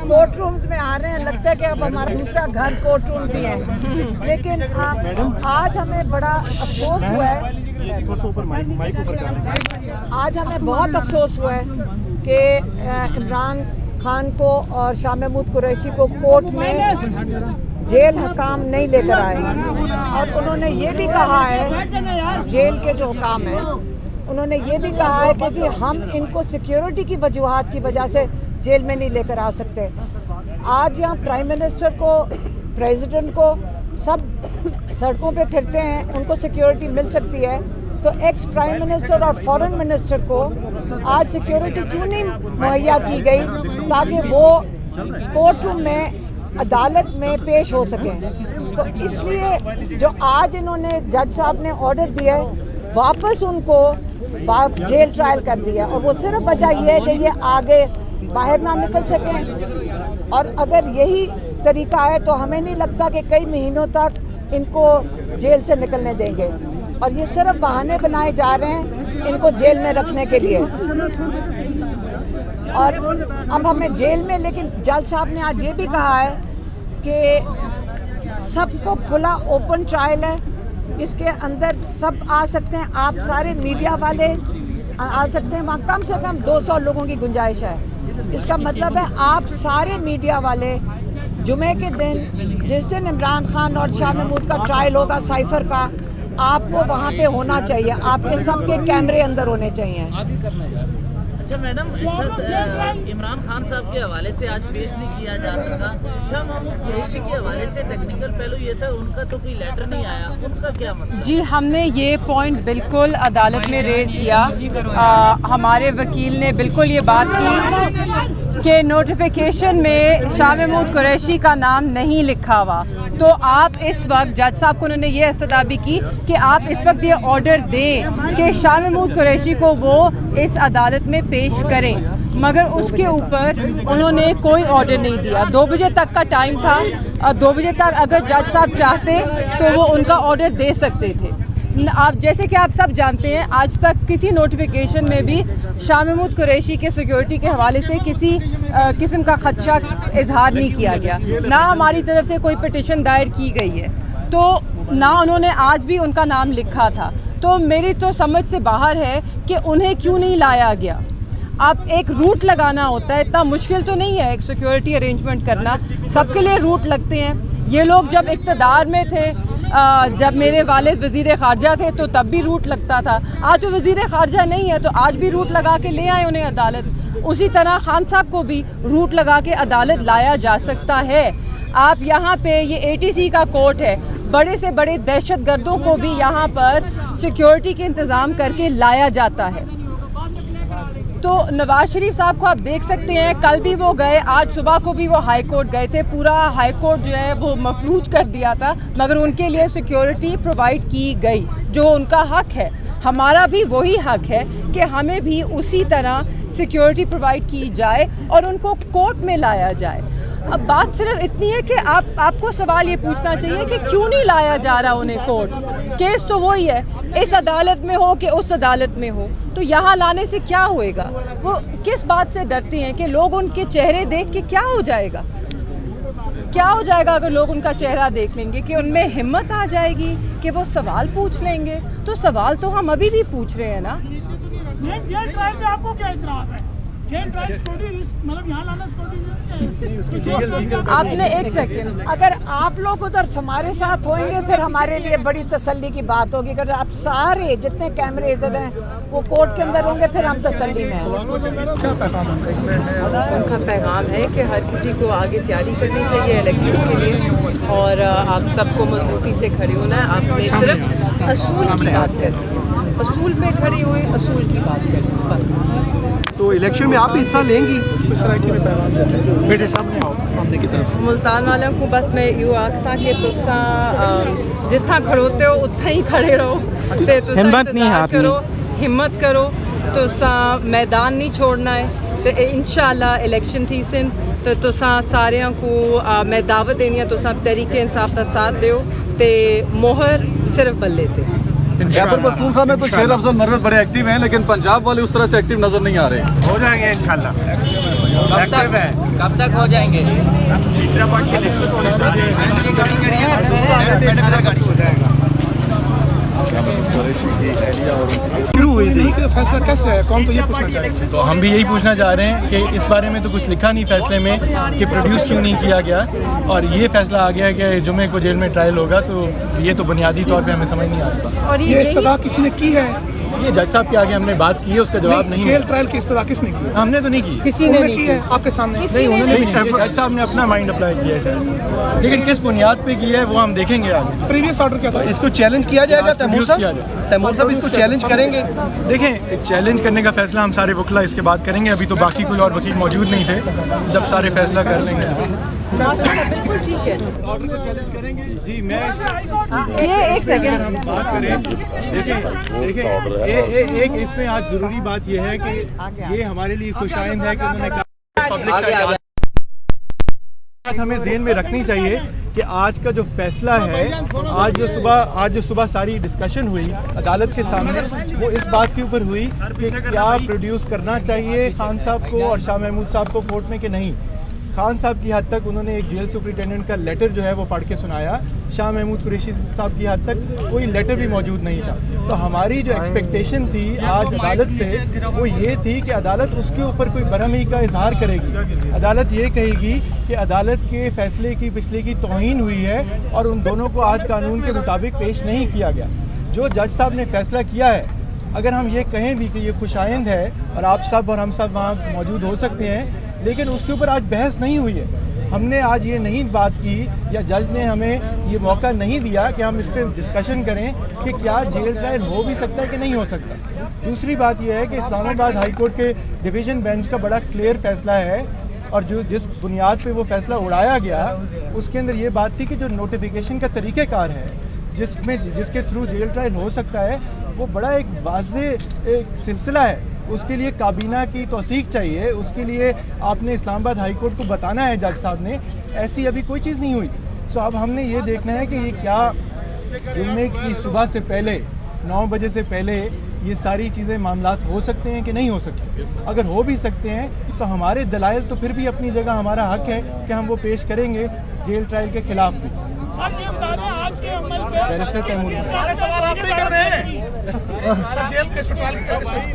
Court rooms में आ रहे हैं, लगता है कि अब हमारा दूसरा घर कोर्ट रूम्स ही है। लेकिन आज हमें बड़ा अफसोस हुआ है, आज हमें बहुत अफसोस हुआ है कि इमरान खान को और शाह महमूद कुरैशी को कोर्ट में जेल हकाम नहीं लेकर आए। और उन्होंने ये भी कहा है, जेल के जो हुकाम हैं, उन्होंने ये भी कहा है कि जी हम इनको सिक्योरिटी की वजूहात की वजह से जेल में नहीं लेकर आ सकते। आज यहाँ प्राइम मिनिस्टर को, प्रेसिडेंट को, सब सड़कों पे फिरते हैं, उनको सिक्योरिटी मिल सकती है, तो एक्स प्राइम मिनिस्टर और फॉरेन मिनिस्टर को आज सिक्योरिटी क्यों नहीं मुहैया की गई ताकि वो कोर्ट रूम में, अदालत में पेश हो सकें। तो इसलिए जो आज इन्होंने, जज साहब ने ऑर्डर दिया है, वापस उनको जेल ट्रायल कर दिया, और वो सिर्फ वजह यह है कि ये आगे बाहर ना निकल सकें। और अगर यही तरीका है तो हमें नहीं लगता कि कई महीनों तक इनको जेल से निकलने देंगे, और ये सिर्फ बहाने बनाए जा रहे हैं इनको जेल में रखने के लिए। और अब हमें जेल में, लेकिन जज साहब ने आज ये भी कहा है कि सबको खुला ओपन ट्रायल है, इसके अंदर सब आ सकते हैं, आप सारे मीडिया वाले आ सकते हैं, वहाँ कम से कम 200 लोगों की गुंजाइश है। इसका मतलब है आप सारे मीडिया वाले जुमे के दिन, जिस दिन इमरान खान और शाह महमूद का ट्रायल होगा साइफर का, आपको वहाँ पे होना चाहिए, आपके सबके कैमरे अंदर होने चाहिए। अच्छा मैडम, इमरान खान साहब के हवाले से आज पेश नहीं किया जा सका, शाह महमूद कुरैशी के हवाले से टेक्निकल पहलू ये था, उनका तो कोई लेटर नहीं आया, उनका क्या मसला? जी, हमने ये पॉइंट बिल्कुल अदालत में रेज किया। हमारे वकील ने बिल्कुल ये बात की कि नोटिफिकेशन में शाह महमूद कुरैशी का नाम नहीं लिखा हुआ, तो आप इस वक्त, जज साहब को उन्होंने ये इस्तदाबी की कि आप इस वक्त ये ऑर्डर दें कि शाह महमूद कुरैशी को वो इस अदालत में पेश करें, मगर उसके ऊपर उन्होंने कोई ऑर्डर नहीं दिया। 2 बजे तक का टाइम था, और 2 बजे तक अगर जज साहब चाहते तो वो उनका ऑर्डर दे सकते थे। आप जैसे कि आप सब जानते हैं, आज तक किसी नोटिफिकेशन में भी शाह महमूद कुरैशी के सिक्योरिटी के हवाले से किसी किस्म का खदशा इजहार नहीं किया गया, ना हमारी तरफ से कोई पिटिशन दायर की गई है, तो ना उन्होंने आज भी उनका नाम लिखा था। तो मेरी तो समझ से बाहर है कि उन्हें क्यों नहीं लाया गया। आप एक रूट लगाना होता है, इतना मुश्किल तो नहीं है एक सिक्योरिटी अरेंजमेंट करना, सबके लिए रूट लगते हैं। ये लोग जब इक़्तिदार में थे, जब मेरे वालिद वज़ीर ख़ारजा थे, तो तब भी रूट लगता था। आज वो वज़ीर ख़ारजा नहीं है, तो आज भी रूट लगा के ले आए उन्हें अदालत। उसी तरह खान साहब को भी रूट लगा के अदालत लाया जा सकता है। आप यहाँ पे, ये ATC का कोर्ट है, बड़े से बड़े दहशत गर्दों को भी यहाँ पर सिक्योरिटी के इंतज़ाम करके लाया जाता है। तो नवाज शरीफ साहब को आप देख सकते हैं, कल भी वो गए, आज सुबह को भी वो हाई कोर्ट गए थे, पूरा हाई कोर्ट जो है वो मफलूज कर दिया था, मगर उनके लिए सिक्योरिटी प्रोवाइड की गई, जो उनका हक है। हमारा भी वही हक है कि हमें भी उसी तरह सिक्योरिटी प्रोवाइड की जाए और उनको कोर्ट में लाया जाए। अब बात सिर्फ इतनी है कि आपको सवाल ये पूछना चाहिए कि क्यों नहीं लाया जा रहा उन्हें कोर्ट। केस तो वही है, इस अदालत में हो कि उस अदालत में हो, तो यहाँ लाने से क्या होएगा? वो किस बात से डरती हैं कि लोग उनके चेहरे देख के क्या हो जाएगा? क्या हो जाएगा अगर लोग उनका चेहरा देख लेंगे? कि उनमें हिम्मत आ जाएगी कि वो सवाल पूछ लेंगे? तो सवाल तो हम अभी भी पूछ रहे हैं ना। आपको क्या इतराज है? मतलब यहाँ लाना आपने एक सेकंड, अगर आप लोग उधर हमारे साथ होंगे फिर हमारे लिए बड़ी तसल्ली की बात होगी। अगर आप सारे जितने कैमरे इधर हैं वो कोर्ट के अंदर होंगे फिर हम तसल्ली में हैं। उनका पैगाम है कि हर किसी को आगे तैयारी करनी चाहिए इलेक्शंस के लिए, और आप सबको मजबूती से खड़े होना है। आपने सिर्फ असूल की बात करनी, असूल पे खड़े हुए असूल की बात करनी, बस। तो इलेक्शन में आप हिस्सा लेंगी? बेटे सामने आओ, सामने की तरफ से। मुल्तान वालों को बस मैं यूँ आखसा कि तुसा जितना खड़ोते हो उतना ही खड़े रहो, हिम्मत नहीं करो, हिम्मत करो, तुसा मैदान नहीं छोड़ना है। तो इंशाल्लाह इलेक्शन थी सिन तो तुसा सारिਆਂ को मैं दावत देनी है, तुसा तहरीके इंसाफ का साथ दो ते मोहर सिर्फ बल्ले थे। खैबर पख्तूनख्वा में तो शेर अफजल मर्रत बड़े एक्टिव हैं, लेकिन पंजाब वाले उस तरह से एक्टिव नजर नहीं आ रहे। हो जाएंगे इंशाल्लाह। कब तक हो जाएंगे? शुरू हुई थी कि फैसला कैसे है, कौन तो ये पूछना चाहेंगे। तो हम भी यही पूछना चाह रहे हैं कि इस बारे में तो कुछ लिखा नहीं फैसले में कि प्रोड्यूस क्यों नहीं किया गया, और ये फैसला आ गया कि जुमे को जेल में ट्रायल होगा, तो ये तो बुनियादी तौर पे हमें समझ नहीं आ रहा। और ये इस्तदा किसी ने की है, ये जज साहब के आगे हमने बात की है, उसका जवाब नहीं जेल है। ट्रायल की इस्तदा किसने की? हमने तो नहीं की, किसी ने नहीं की है आपके सामने? नहीं उन्होंने भी नहीं, जज साहब ने अपना माइंड अप्लाई किया है शायद, लेकिन किस बुनियाद पे किया है वो हम देखेंगे आगे। प्रीवियस ऑर्डर क्या था? इसको चैलेंज किया जाएगा तैमूर किया जाए। साहब? तैमूर साहब इसको चैलेंज करेंगे? देखें, चैलेंज करने का फैसला हम सारे वकला इसके बाद करेंगे, अभी तो बाकी कोई और वकील मौजूद नहीं थे, जब सारे फैसला कर लेंगे। बिल्कुल ठीक है। जी मैं ये एक सेकंड, हम बात करें, देखिए एक इसमें आज ज़रूरी बात यह है कि ये हमारे लिए खुशाइंद है कि उन्होंने कहा पब्लिक साइड हमें ज़हन में रखनी चाहिए कि आज का जो फैसला है, आज जो सुबह सारी डिस्कशन हुई अदालत के सामने, वो इस बात के ऊपर हुई कि क्या प्रोड्यूस करना चाहिए खान साहब को और शाह महमूद साहब को कोर्ट में कि नहीं। खान साहब की हद तक उन्होंने एक जेल सुपरिटेंडेंट का लेटर जो है वो पढ़ के सुनाया, शाह महमूद कुरैशी साहब की हद तक कोई लेटर भी मौजूद नहीं था। तो हमारी जो एक्सपेक्टेशन थी आज अदालत से वो ये थी कि अदालत उसके ऊपर कोई बरहमी का इजहार करेगी, अदालत ये कहेगी कि अदालत के फैसले की पिछले की तौहीन हुई है और उन दोनों को आज कानून के मुताबिक पेश नहीं किया गया। जो जज साहब ने फैसला किया है, अगर हम ये कहें भी कि ये खुशाइंद है और आप सब और हम सब वहाँ मौजूद हो सकते हैं, लेकिन उसके ऊपर आज बहस नहीं हुई है। हमने आज ये नहीं बात की या जज ने हमें ये मौका नहीं दिया कि हम इस पर डिस्कशन करें कि क्या जेल ट्रायल हो भी सकता है कि नहीं हो सकता। दूसरी बात यह है कि इस्लामाबाद हाई कोर्ट के डिवीज़न बेंच का बड़ा क्लियर फैसला है, और जो जिस बुनियाद पे वो फैसला उड़ाया गया उसके अंदर ये बात थी कि जो नोटिफिकेशन का तरीक़ेकार है जिसके थ्रू जेल ट्रायल हो सकता है, वो बड़ा एक वाज़ेह एक सिलसिला है, उसके लिए काबीना की तौसीक चाहिए, उसके लिए आपने इस्लामाबाद हाई कोर्ट को बताना है जज साहब ने, ऐसी अभी कोई चीज़ नहीं हुई। सो अब हमने ये देखना है कि ये क्या जुम्मे की सुबह से पहले 9 बजे से पहले ये सारी चीज़ें मामलात हो सकते हैं कि नहीं हो सकते। अगर हो भी सकते हैं तो हमारे दलाइल तो फिर भी अपनी जगह हमारा हक है कि हम वो पेश करेंगे जेल ट्रायल के खिलाफ भी। बैरिस्टर तैमूर सारे सवाल आप नहीं कर रहे हैं। सर जेल इस पर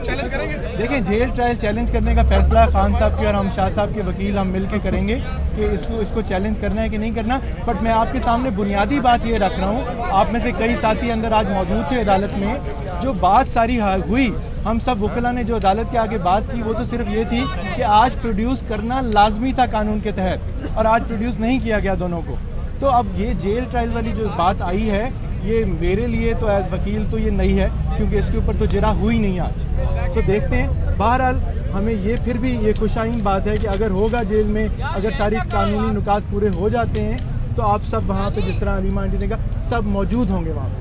चैलेंज करेंगे? देखिए, जेल ट्रायल चैलेंज करने का फैसला खान साहब के और हम शाह साहब के वकील हम मिल के करेंगे कि इसको चैलेंज करना है कि नहीं करना। बट मैं आपके सामने बुनियादी बात ये रख रहा हूँ, आप में से कई साथी अंदर आज मौजूद थे अदालत में, जो बात सारी हुई, हम सब वकला ने जो अदालत के आगे बात की वो तो सिर्फ ये थी कि आज प्रोड्यूस करना लाजमी था कानून के तहत, और आज प्रोड्यूस नहीं किया गया दोनों को। तो अब ये जेल ट्रायल वाली जो बात आई है, ये मेरे लिए तो एज वकील तो ये नहीं है, क्योंकि इसके ऊपर तो जरा हुई नहीं आज। तो देखते हैं। बहरहाल हमें ये फिर भी ये खुशाइन बात है कि अगर होगा जेल में, अगर सारी कानूनी नुकात पूरे हो जाते हैं तो आप सब वहाँ पे जिस तरह अलीमा आंटी ने कहा, सब मौजूद होंगे वहाँ पे।